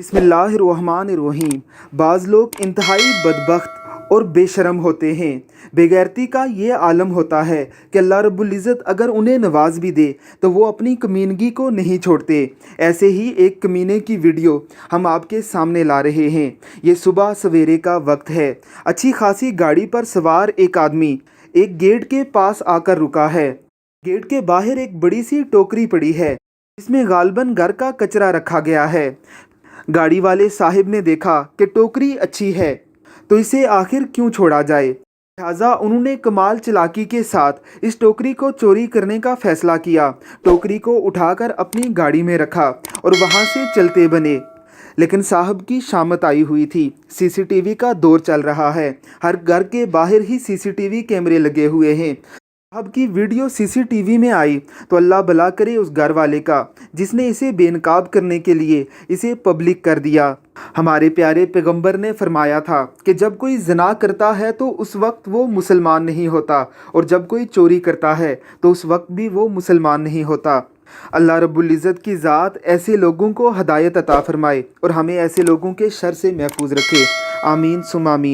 बिस्मिल्लाहिर्रहमानिर्रहीम। बाज़ लोग इंतहाई बदबख्त और बेशरम होते हैं। बेगैरती का ये आलम होता है कि अल्लाह रब्बुल इज़्ज़त अगर उन्हें नवाज भी दे तो वो अपनी कमीनगी को नहीं छोड़ते। ऐसे ही एक कमीने की वीडियो हम आपके सामने ला रहे हैं। ये सुबह सवेरे का वक्त है। अच्छी खासी गाड़ी पर सवार एक आदमी एक गेट के पास आकर रुका है। गेट के बाहर एक बड़ी सी टोकरी पड़ी है जिसमें गालबन घर का कचरा रखा गया है। गाड़ी वाले साहिब ने देखा कि टोकरी अच्छी है तो इसे आखिर क्यों छोड़ा जाए, लिहाजा उन्होंने कमाल चालाकी के साथ इस टोकरी को चोरी करने का फैसला किया। टोकरी को उठाकर अपनी गाड़ी में रखा और वहां से चलते बने। लेकिन साहब की शामत आई हुई थी। सीसीटीवी का दौर चल रहा है। हर घर के बाहर ही सीसीटीवी कैमरे लगे हुए हैं। साहब की वीडियो सीसीटीवी में आई तो अल्लाह भला करे उस घर वाले का जिसने इसे बेनकाब करने के लिए इसे पब्लिक कर दिया। हमारे प्यारे पैगंबर ने फरमाया था कि जब कोई ज़िना करता है तो उस वक्त वो मुसलमान नहीं होता, और जब कोई चोरी करता है तो उस वक्त भी वो मुसलमान नहीं होता। अल्लाह रब्बुल इज़्ज़त की ज़ात ऐसे लोगों को हदायत अता फरमाए और हमें ऐसे लोगों के शर से महफूज रखे। आमीन सुम आमीन।